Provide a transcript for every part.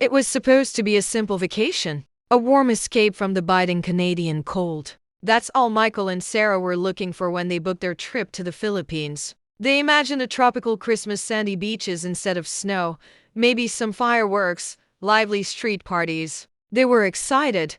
It was supposed to be a simple vacation, a warm escape from the biting Canadian cold. That's all Michael and Sarah were looking for when they booked their trip to the Philippines. They imagined a tropical Christmas, sandy beaches instead of snow, maybe some fireworks, lively street parties. They were excited,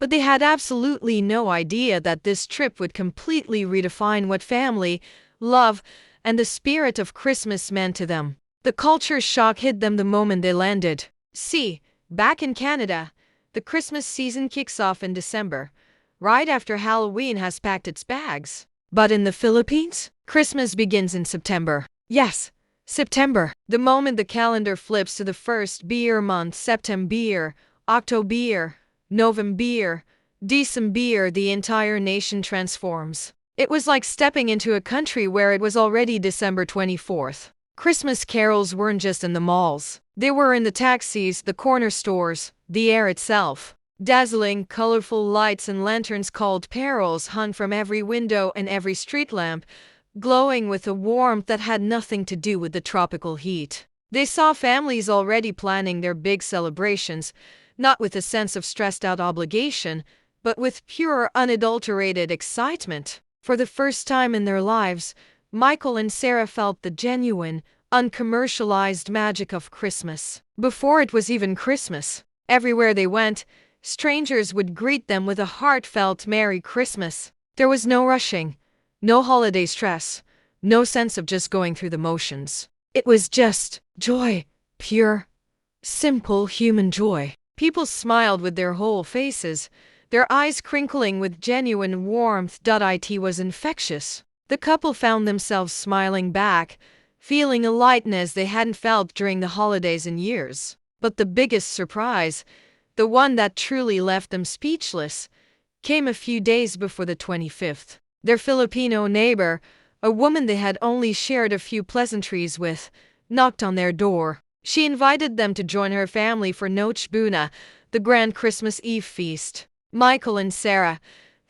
but they had absolutely no idea that this trip would completely redefine what family, love, and the spirit of Christmas meant to them. The culture shock hit them the moment they landed. See, back in Canada, the Christmas season kicks off in December, right after Halloween has packed its bags. But in the Philippines, Christmas begins in September. Yes, September. The moment the calendar flips to the first beer month, September, October, November, December, the entire nation transforms. It was like stepping into a country where it was already December 24th. Christmas carols weren't just in the malls. They were in the taxis, the corner stores, the air itself. Dazzling, colorful lights and lanterns called parols hung from every window and every street lamp, glowing with a warmth that had nothing to do with the tropical heat. They saw families already planning their big celebrations, not with a sense of stressed-out obligation, but with pure, unadulterated excitement. For the first time in their lives, Michael and Sarah felt the genuine, uncommercialized magic of Christmas. Before it was even Christmas, everywhere they went, strangers would greet them with a heartfelt Merry Christmas. There was no rushing, no holiday stress, no sense of just going through the motions. It was just joy, pure, simple human joy. People smiled with their whole faces, their eyes crinkling with genuine warmth. It was infectious. The couple found themselves smiling back, feeling a lightness they hadn't felt during the holidays in years. But the biggest surprise, the one that truly left them speechless, came a few days before the 25th. Their Filipino neighbor, a woman they had only shared a few pleasantries with, knocked on their door. She invited them to join her family for Noche Buena, the grand Christmas Eve feast. Michael and Sarah,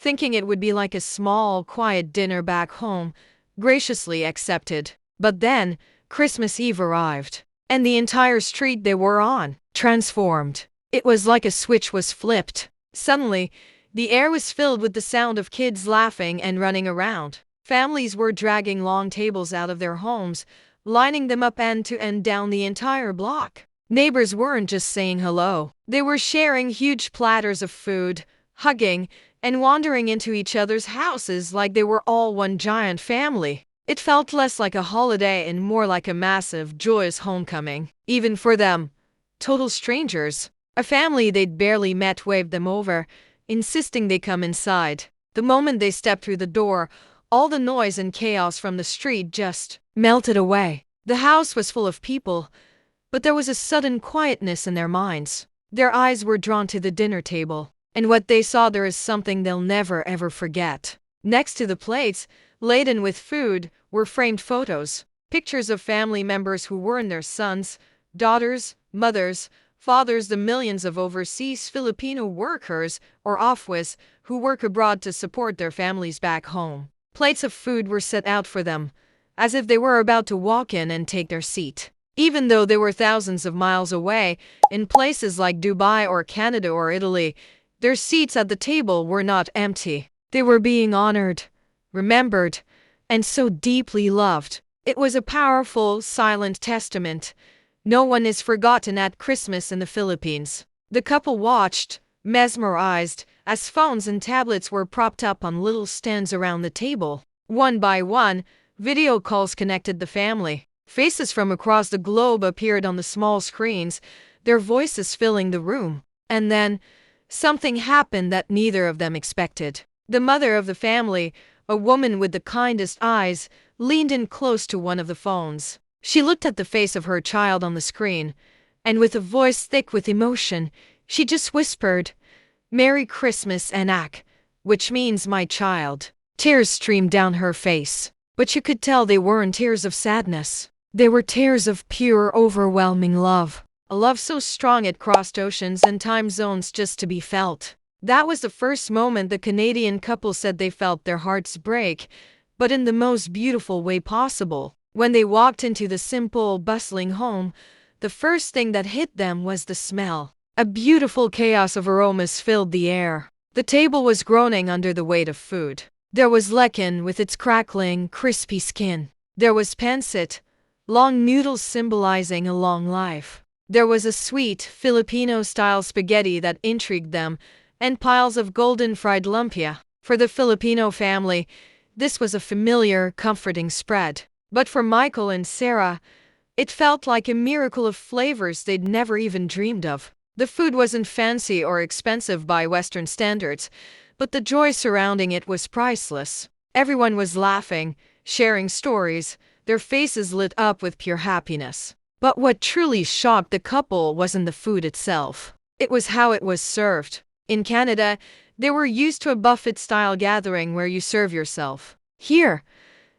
thinking it would be like a small, quiet dinner back home, graciously accepted. But then, Christmas Eve arrived, and the entire street they were on transformed. It was like a switch was flipped. Suddenly, the air was filled with the sound of kids laughing and running around. Families were dragging long tables out of their homes, lining them up end to end down the entire block. Neighbors weren't just saying hello. They were sharing huge platters of food, hugging, and wandering into each other's houses like they were all one giant family. It felt less like a holiday and more like a massive, joyous homecoming. Even for them, total strangers, a family they'd barely met waved them over, insisting they come inside. The moment they stepped through the door, all the noise and chaos from the street just melted away. The house was full of people, but there was a sudden quietness in their minds. Their eyes were drawn to the dinner table, and what they saw there is something they'll never ever forget. Next to the plates, laden with food, were framed photos, pictures of family members who weren't their sons, daughters, mothers, fathers, the millions of overseas Filipino workers, or OFWs, who work abroad to support their families back home. Plates of food were set out for them, as if they were about to walk in and take their seat. Even though they were thousands of miles away, in places like Dubai or Canada or Italy, their seats at the table were not empty. They were being honored, remembered, and so deeply loved. It was a powerful, silent testament. No one is forgotten at Christmas in the Philippines. The couple watched, mesmerized, as phones and tablets were propped up on little stands around the table. One by one, video calls connected the family. Faces from across the globe appeared on the small screens, their voices filling the room. And then, something happened that neither of them expected. The mother of the family, a woman with the kindest eyes, leaned in close to one of the phones. She looked at the face of her child on the screen, and with a voice thick with emotion, she just whispered, "Merry Christmas, Anak," which means my child. Tears streamed down her face, but you could tell they weren't tears of sadness. They were tears of pure, overwhelming love. A love so strong it crossed oceans and time zones just to be felt. That was the first moment the Canadian couple said they felt their hearts break, but in the most beautiful way possible. When they walked into the simple, bustling home, the first thing that hit them was the smell. A beautiful chaos of aromas filled the air. The table was groaning under the weight of food. There was leckin with its crackling, crispy skin. There was pancit, long noodles symbolizing a long life. There was a sweet, Filipino-style spaghetti that intrigued them, and piles of golden fried lumpia. For the Filipino family, this was a familiar, comforting spread. But for Michael and Sarah, it felt like a miracle of flavors they'd never even dreamed of. The food wasn't fancy or expensive by Western standards, but the joy surrounding it was priceless. Everyone was laughing, sharing stories, their faces lit up with pure happiness. But what truly shocked the couple wasn't the food itself. It was how it was served. In Canada, they were used to a buffet-style gathering where you serve yourself. Here,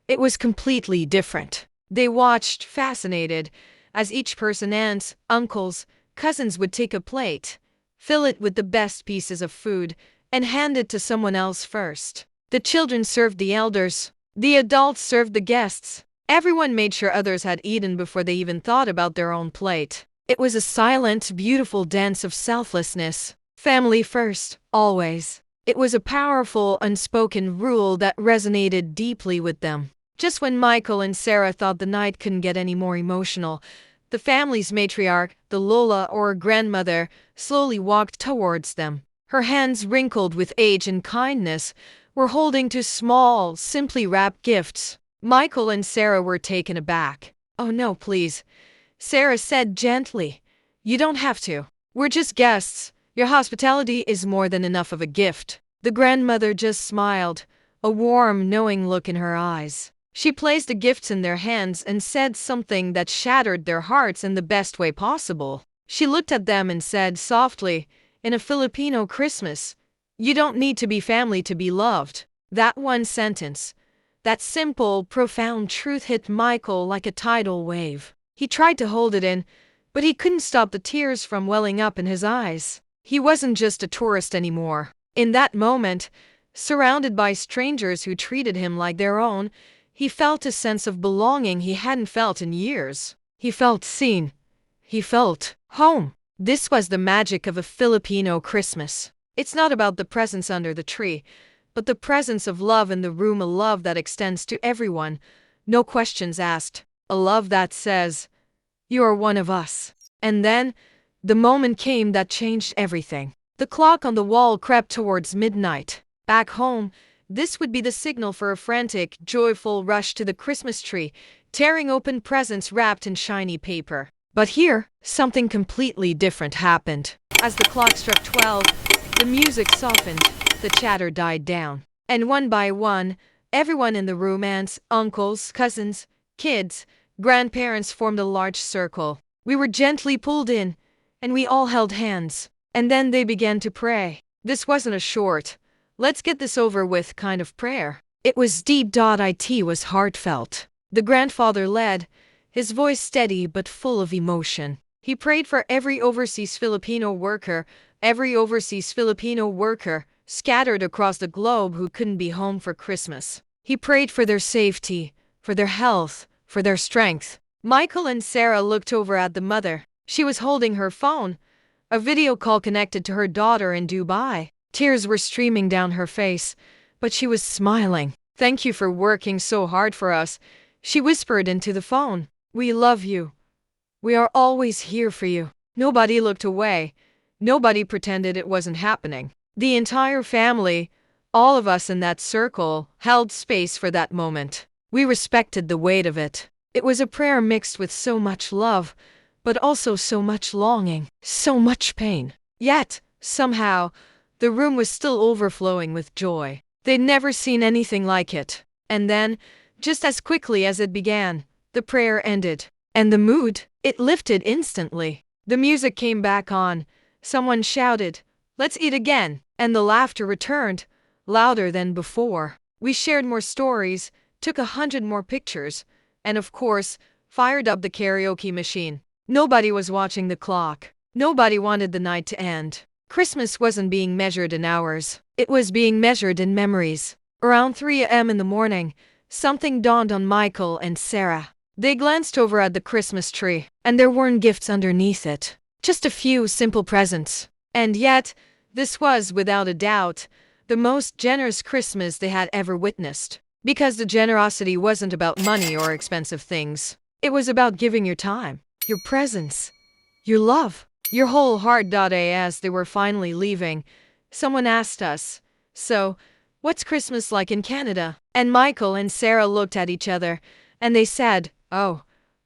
it was completely different. They watched, fascinated, as each person, aunts, uncles, cousins would take a plate, fill it with the best pieces of food, and hand it to someone else first. The children served the elders. The adults served the guests. Everyone made sure others had eaten before they even thought about their own plate. It was a silent, beautiful dance of selflessness. Family first, always. It was a powerful, unspoken rule that resonated deeply with them. Just when Michael and Sarah thought the night couldn't get any more emotional, the family's matriarch, the Lola or grandmother, slowly walked towards them. Her hands, wrinkled with age and kindness, were holding two small, simply wrapped gifts. Michael and Sarah were taken aback. "Oh no, please," Sarah said gently. "You don't have to. We're just guests. Your hospitality is more than enough of a gift." The grandmother just smiled, a warm, knowing look in her eyes. She placed the gifts in their hands and said something that shattered their hearts in the best way possible. She looked at them and said softly, in a Filipino Christmas, "You don't need to be family to be loved." That one sentence, that simple, profound truth hit Michael like a tidal wave. He tried to hold it in, but he couldn't stop the tears from welling up in his eyes. He wasn't just a tourist anymore. In that moment, surrounded by strangers who treated him like their own, he felt a sense of belonging he hadn't felt in years. He felt seen. He felt home. This was the magic of a Filipino Christmas. It's not about the presents under the tree, but the presence of love in the room, a love that extends to everyone, no questions asked, a love that says, "You are one of us." And then, the moment came that changed everything. The clock on the wall crept towards midnight. Back home, this would be the signal for a frantic, joyful rush to the Christmas tree, tearing open presents wrapped in shiny paper. But here, something completely different happened. As the clock struck 12, the music softened, the chatter died down. And one by one, everyone in the room, aunts, uncles, cousins, kids, grandparents, formed a large circle. We were gently pulled in, and we all held hands. And then they began to pray. This wasn't a short, "let's get this over with" kind of prayer. It was deep. It was heartfelt. The grandfather led, his voice steady but full of emotion. He prayed for every overseas Filipino worker, scattered across the globe who couldn't be home for Christmas. He prayed for their safety, for their health, for their strength. Michael and Sarah looked over at the mother. She was holding her phone, a video call connected to her daughter in Dubai. Tears were streaming down her face, but she was smiling. "Thank you for working so hard for us," she whispered into the phone. "We love you. We are always here for you." Nobody looked away. Nobody pretended it wasn't happening. The entire family, all of us in that circle, held space for that moment. We respected the weight of it. It was a prayer mixed with so much love, but also so much longing, so much pain. Yet, somehow, the room was still overflowing with joy. They'd never seen anything like it. And then, just as quickly as it began, the prayer ended. And the mood, it lifted instantly. The music came back on. Someone shouted, "Let's eat again." And the laughter returned, louder than before. We shared more stories, took 100 more pictures, and of course, fired up the karaoke machine. Nobody was watching the clock. Nobody wanted the night to end. Christmas wasn't being measured in hours. It was being measured in memories. Around 3 a.m. in the morning, something dawned on Michael and Sarah. They glanced over at the Christmas tree, and there weren't gifts underneath it. Just a few simple presents. And yet, this was, without a doubt, the most generous Christmas they had ever witnessed. Because the generosity wasn't about money or expensive things. It was about giving your time, your presence, your love, your whole heart. As they were finally leaving, someone asked us, "So, what's Christmas like in Canada?" And Michael and Sarah looked at each other, and they said, "Oh,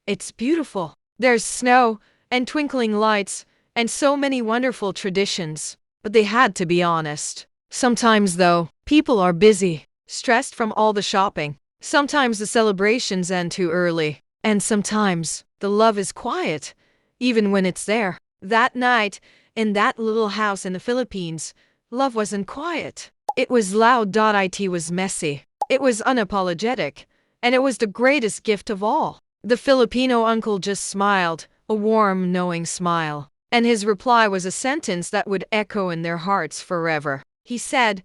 it's beautiful. There's snow, and twinkling lights, and so many wonderful traditions." But they had to be honest. Sometimes, though, people are busy, stressed from all the shopping. Sometimes the celebrations end too early. And sometimes, the love is quiet, even when it's there. That night, in that little house in the Philippines, love wasn't quiet. It was loud. It was messy. It was unapologetic. And it was the greatest gift of all. The Filipino uncle just smiled, a warm, knowing smile. And his reply was a sentence that would echo in their hearts forever. He said,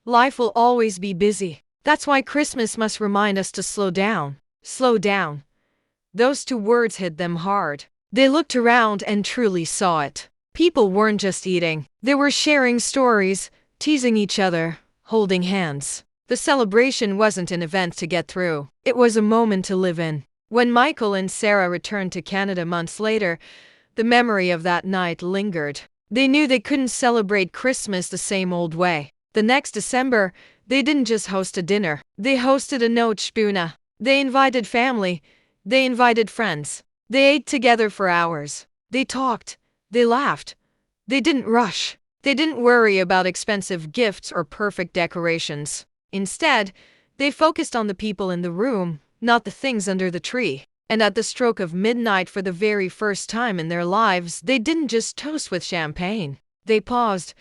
"Life will always be busy. That's why Christmas must remind us to slow down. Slow down." Those two words hit them hard. They looked around and truly saw it. People weren't just eating. They were sharing stories, teasing each other, holding hands. The celebration wasn't an event to get through. It was a moment to live in. When Michael and Sarah returned to Canada months later, the memory of that night lingered. They knew they couldn't celebrate Christmas the same old way. The next December, they didn't just host a dinner. They hosted a Noche Buena. They invited family. They invited friends. They ate together for hours. They talked. They laughed. They didn't rush. They didn't worry about expensive gifts or perfect decorations. Instead, they focused on the people in the room, not the things under the tree. And at the stroke of midnight, for the very first time in their lives, they didn't just toast with champagne. They paused,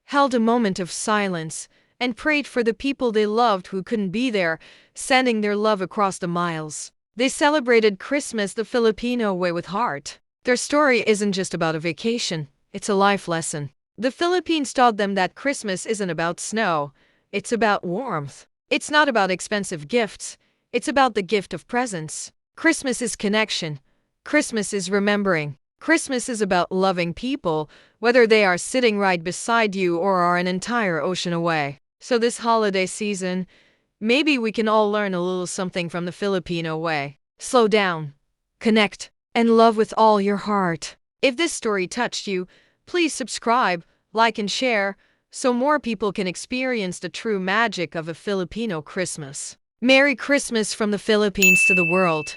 held a moment of silence, and prayed for the people they loved who couldn't be there, sending their love across the miles. They celebrated Christmas the Filipino way with heart. Their story isn't just about a vacation, it's a life lesson. The Philippines taught them that Christmas isn't about snow, it's about warmth. It's not about expensive gifts, it's about the gift of presence. Christmas is connection. Christmas is remembering. Christmas is about loving people, whether they are sitting right beside you or are an entire ocean away. So this holiday season, maybe we can all learn a little something from the Filipino way. Slow down, connect, and love with all your heart. If this story touched you, please subscribe, like, and share so more people can experience the true magic of a Filipino Christmas. Merry Christmas from the Philippines to the world.